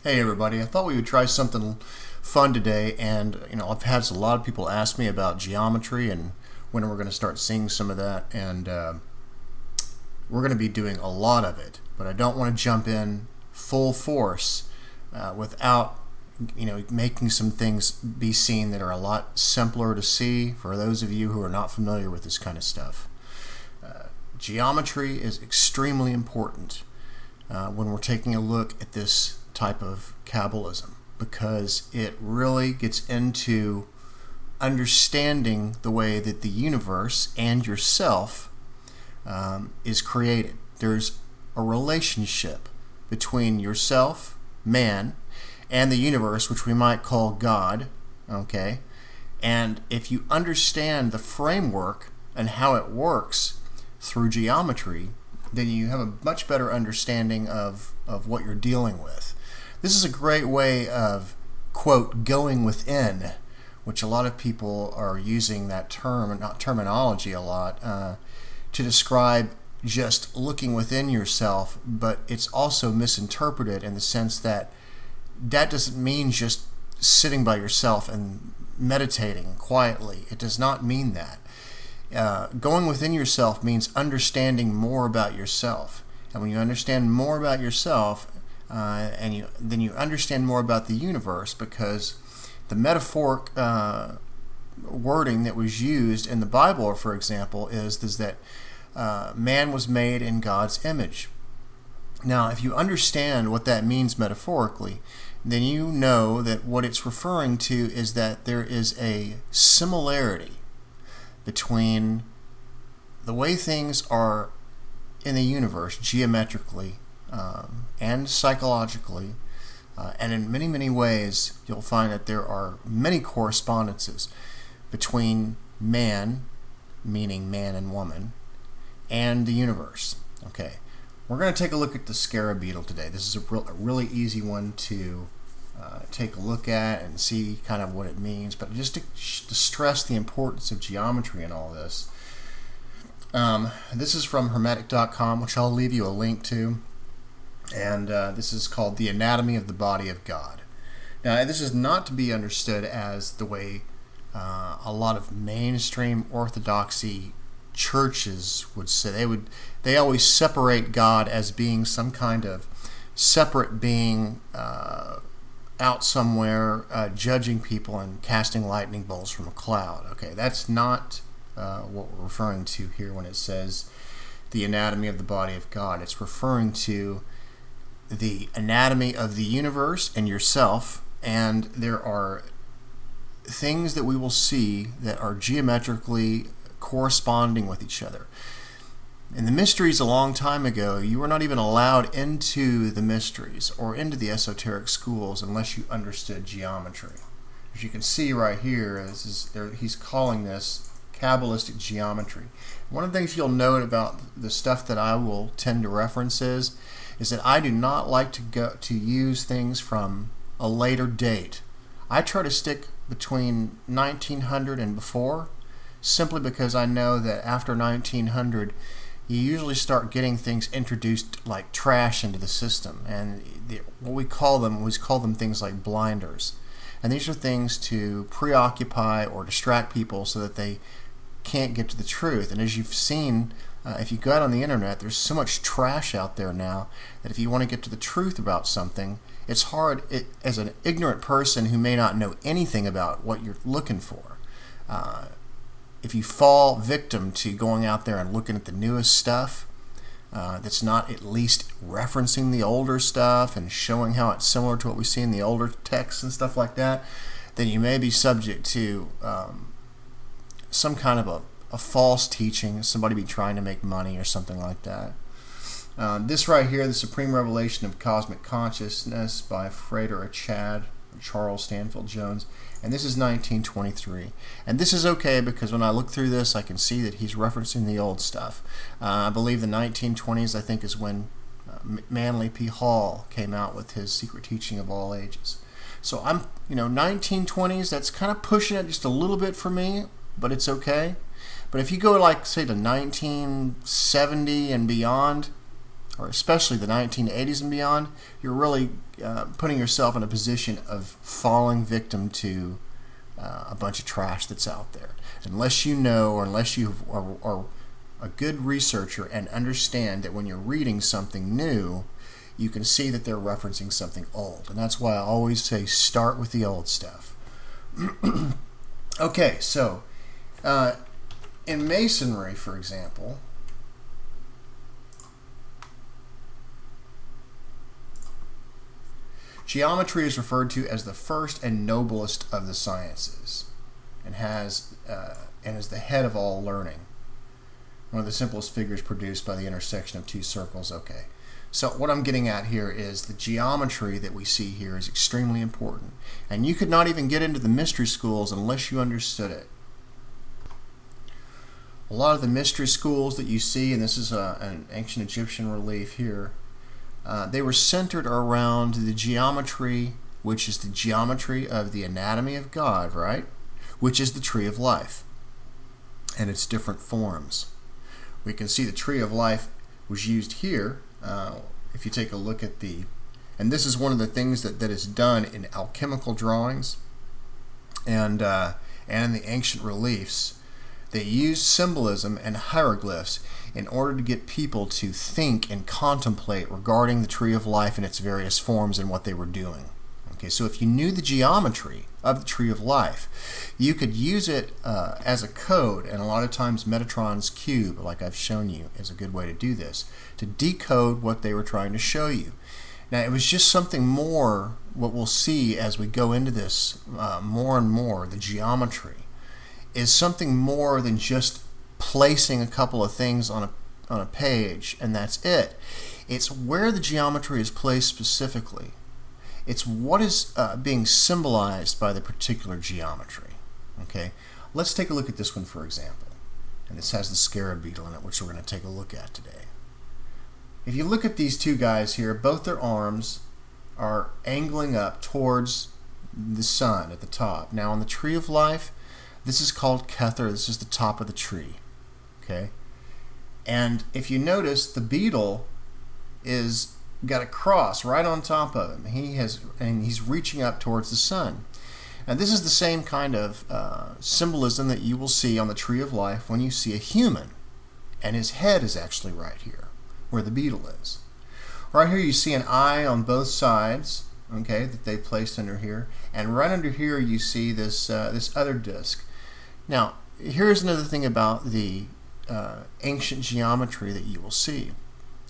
Hey everybody, I thought we would try something fun today, and I've had a lot of people ask me about geometry and when we're going to start seeing some of that, and we're going to be doing a lot of it, but I don't want to jump in full force without making some things be seen that are a lot simpler to see for those of you who are not familiar with this kind of stuff. Geometry is extremely important when we're taking a look at this type of Kabbalism, because it really gets into understanding the way that the universe and yourself is created. There's a relationship between yourself, man, and the universe, which we might call God, okay? And if you understand the framework and how it works through geometry, then you have a much better understanding of what you're dealing with. This is a great way of, quote, going within, which a lot of people are using that terminology a lot, to describe just looking within yourself, but it's also misinterpreted in the sense that that doesn't mean just sitting by yourself and meditating quietly. It does not mean that. Going within yourself means understanding more about yourself. And when you understand more about yourself, then you understand more about the universe, because the metaphoric wording that was used in the Bible, for example, is that man was made in God's image. Now, if you understand what that means metaphorically, then you know that what it's referring to is that there is a similarity between the way things are in the universe geometrically and psychologically, and in many, many ways you'll find that there are many correspondences between man, meaning man and woman, and the universe. Okay, we're going to take a look at the Scarab beetle today. This is a really easy one to take a look at and see kind of what it means, but just to stress the importance of geometry in all this. This is from Hermetic.com, which I'll leave you a link to, and this is called The Anatomy of the Body of God. Now, this is not to be understood as the way a lot of mainstream orthodoxy churches would say. They always separate God as being some kind of separate being out somewhere judging people and casting lightning bolts from a cloud. Okay, that's not what we're referring to here when it says the anatomy of the body of God. It's referring to the anatomy of the universe and yourself, and there are things that we will see that are geometrically corresponding with each other. In the mysteries a long time ago, you were not even allowed into the mysteries or into the esoteric schools unless you understood geometry. As you can see right here, he's calling this Kabbalistic geometry. One of the things you'll note about the stuff that I will tend to reference is that I do not like to use things from a later date. I try to stick between 1900 and before, simply because I know that after 1900, you usually start getting things introduced like trash into the system, and what we call them things like blinders. And these are things to preoccupy or distract people so that they can't get to the truth. And as you've seen, if you go out on the internet, there's so much trash out there now that if you want to get to the truth about something, it's hard as an ignorant person who may not know anything about what you're looking for. If you fall victim to going out there and looking at the newest stuff that's not at least referencing the older stuff and showing how it's similar to what we see in the older texts and stuff like that, then you may be subject to some kind of a false teaching, somebody be trying to make money or something like that. This right here, The Supreme Revelation of Cosmic Consciousness by Frater Chad, Charles Stanfield Jones, and this is 1923. And this is okay because when I look through this, I can see that he's referencing the old stuff. I believe the 1920s, I think, is when Manly P. Hall came out with his Secret Teaching of All Ages. So 1920s, that's kind of pushing it just a little bit for me, but it's okay. But if you go, like, say, to 1970 and beyond, or especially the 1980s and beyond, you're really putting yourself in a position of falling victim to a bunch of trash that's out there. Unless you know, or unless you are a good researcher and understand that when you're reading something new, you can see that they're referencing something old. And that's why I always say start with the old stuff. Okay, so in masonry, for example, geometry is referred to as the first and noblest of the sciences, and is the head of all learning. One of the simplest figures produced by the intersection of two circles. Okay, so what I'm getting at here is the geometry that we see here is extremely important, and you could not even get into the mystery schools unless you understood it. A lot of the mystery schools that you see, and this is an ancient Egyptian relief here, they were centered around the geometry, which is the geometry of the anatomy of God, right? Which is the tree of life and its different forms. We can see the tree of life was used here. If you take a look at and this is one of the things that is done in alchemical drawings and in the ancient reliefs. They used symbolism and hieroglyphs in order to get people to think and contemplate regarding the tree of life and its various forms and what they were doing. Okay, so if you knew the geometry of the tree of life, you could use it as a code, and a lot of times Metatron's cube, like I've shown you, is a good way to do this, to decode what they were trying to show you. Now, it was just something more, what we'll see as we go into this more and more, the geometry, is something more than just placing a couple of things on a page and that's it. It's where the geometry is placed specifically. It's what is being symbolized by the particular geometry. Okay, let's take a look at this one, for example. And this has the Scarab beetle in it, which we're going to take a look at today. If you look at these two guys here, both their arms are angling up towards the sun at the top. Now, on the tree of life, this is called Kether. This is the top of the tree. Okay, and if you notice, the beetle is got a cross right on top of him. He's reaching up towards the sun. And this is the same kind of symbolism that you will see on the tree of life when you see a human, and his head is actually right here, where the beetle is. Right here, you see an eye on both sides. Okay, that they placed under here, and right under here you see this other disc. Now, here's another thing about the ancient geometry that you will see.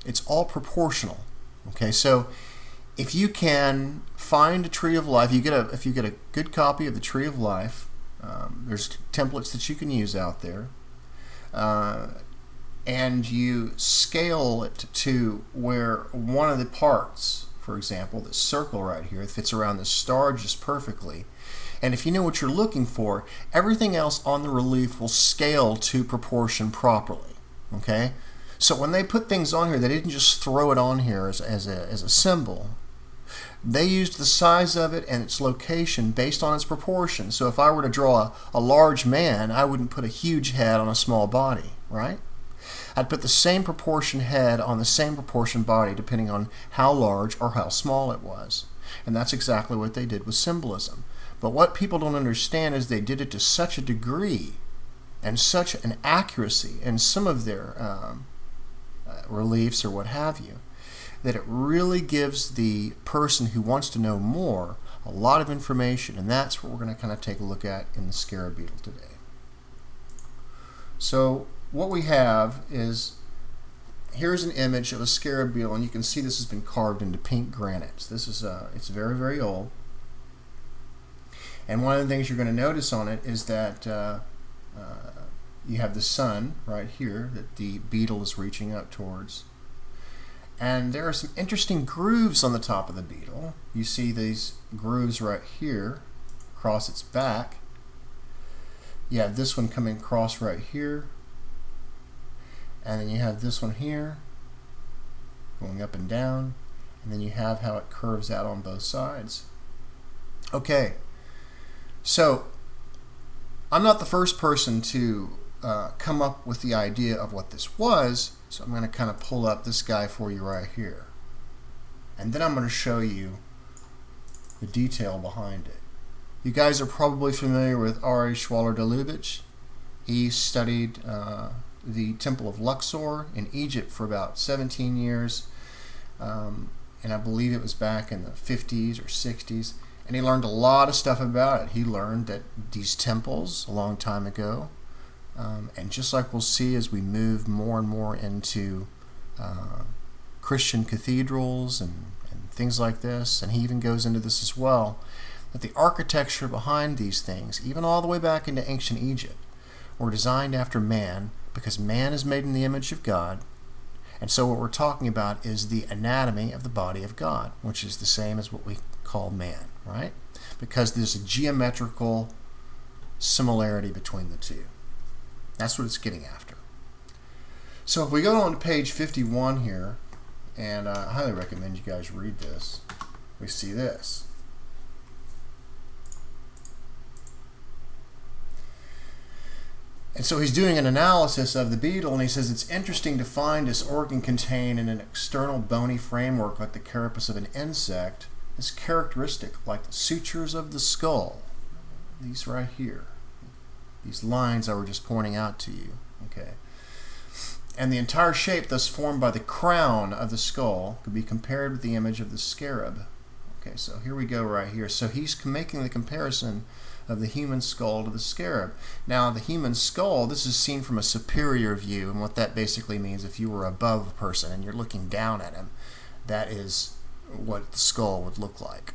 It's all proportional. Okay, so if you can find a tree of life, if you get a good copy of the tree of life, there's templates that you can use out there, and you scale it to where one of the parts, for example, this circle right here, fits around the star just perfectly. And if you know what you're looking for, everything else on the relief will scale to proportion properly. Okay? So when they put things on here, they didn't just throw it on here as a symbol. They used the size of it and its location based on its proportion. So if I were to draw a large man, I wouldn't put a huge head on a small body, right? I'd put the same proportion head on the same proportion body depending on how large or how small it was. And that's exactly what they did with symbolism. But what people don't understand is they did it to such a degree and such an accuracy in some of their reliefs or what have you, that it really gives the person who wants to know more a lot of information. And that's what we're going to kind of take a look at in the Scarab beetle today. So what we have is, here's an image of a Scarab beetle, and you can see this has been carved into pink granite. This is it's very, very old. And one of the things you're going to notice on it is that you have the sun right here that the beetle is reaching up towards. And there are some interesting grooves on the top of the beetle. You see these grooves right here across its back. You have this one coming across right here. And then you have this one here going up and down. And then you have how it curves out on both sides. Okay. So, I'm not the first person to come up with the idea of what this was. So I'm going to kind of pull up this guy for you right here. And then I'm going to show you the detail behind it. You guys are probably familiar with R.A. de Lubitsch. He studied the Temple of Luxor in Egypt for about 17 years. And I believe it was back in the 50s or 60s. And he learned a lot of stuff about it. He learned that these temples, a long time ago, and just like we'll see as we move more and more into Christian cathedrals and things like this, and he even goes into this as well, that the architecture behind these things, even all the way back into ancient Egypt, were designed after man, because man is made in the image of God. And so what we're talking about is the anatomy of the body of God, which is the same as what we call man, right? Because there's a geometrical similarity between the two. That's what it's getting after. So if we go on to page 51 here, and I highly recommend you guys read this, we see this. And so he's doing an analysis of the beetle, and he says it's interesting to find this organ contained in an external bony framework like the carapace of an insect. Is characteristic like the sutures of the skull. These right here. These lines I were just pointing out to you. Okay. And the entire shape thus formed by the crown of the skull could be compared with the image of the scarab. Okay, so here we go right here. So he's making the comparison of the human skull to the scarab. Now, the human skull, this is seen from a superior view, and what that basically means, if you were above a person and you're looking down at him, that is what the skull would look like.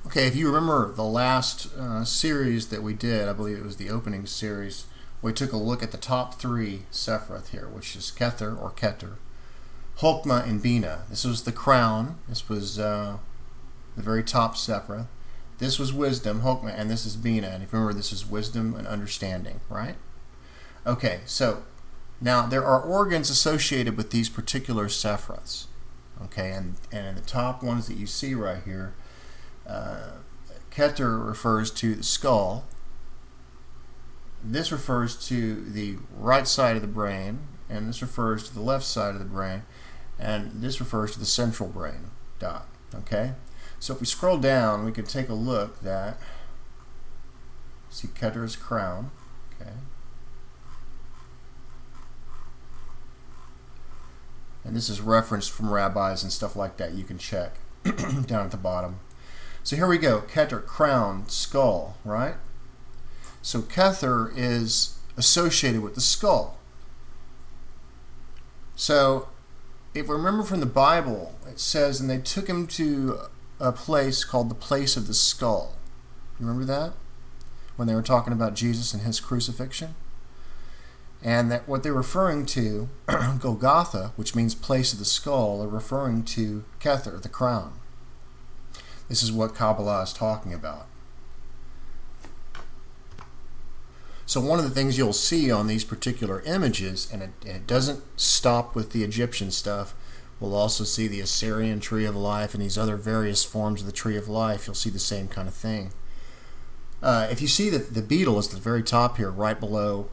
Okay, if you remember the last series that we did, I believe it was the opening series, we took a look at the top three Sephiroth here, which is Kether or Keter, Hokmah, and Bina. This was the crown. This was the very top Sephiroth. This was wisdom, Hokmah, and this is Bina. And if you remember, this is wisdom and understanding, right? Okay, so now there are organs associated with these particular Sephiroths. Okay, and in the top ones that you see right here, Keter refers to the skull. This refers to the right side of the brain, and this refers to the left side of the brain, and this refers to the central brain dot. Okay, so if we scroll down, we can take a look that see Keter's crown. Okay, and this is referenced from rabbis and stuff like that. You can check down at the bottom. So here we go. Keter, crown, skull, right? So Kether is associated with the skull. So if we remember from the Bible, it says, and they took him to a place called the place of the skull. Remember that? When they were talking about Jesus and his crucifixion? And that what they're referring to, Golgotha, which means place of the skull, are referring to Kether, the crown. This is what Qabalah is talking about. So one of the things you'll see on these particular images, and it doesn't stop with the Egyptian stuff, we'll also see the Assyrian tree of life and these other various forms of the tree of life. You'll see the same kind of thing. If you see that the beetle is at the very top here, right below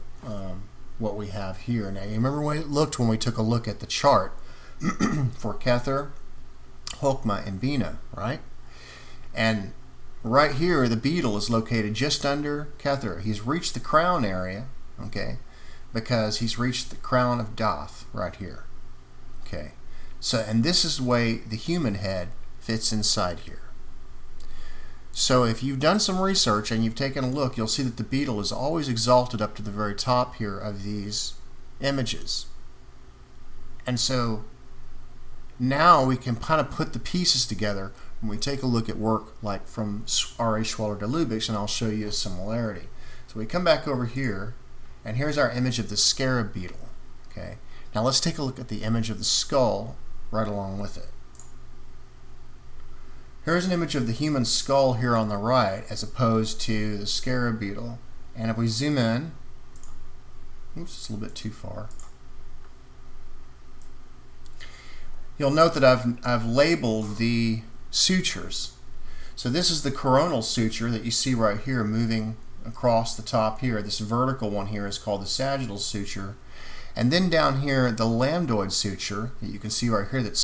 what we have here. Now, you remember when it looked when we took a look at the chart for Kether, Hokmah, and Bina, right? And right here, the beetle is located just under Kether. He's reached the crown area, okay, because he's reached the crown of Doth right here, okay. So, and this is the way the human head fits inside here. So if you've done some research and you've taken a look, you'll see that the beetle is always exalted up to the very top here of these images. And so now we can kind of put the pieces together when we take a look at work like from R.A. de Lubitsch, and I'll show you a similarity. So we come back over here, and here's our image of the scarab beetle. Okay. Now let's take a look at the image of the skull right along with it. Here's an image of the human skull here on the right as opposed to the scarab beetle. And if we zoom in, oops, it's a little bit too far. You'll note that I've labeled the sutures. So this is the coronal suture that you see right here moving across the top here. This vertical one here is called the sagittal suture. And then down here, the lambdoid suture that you can see right here that's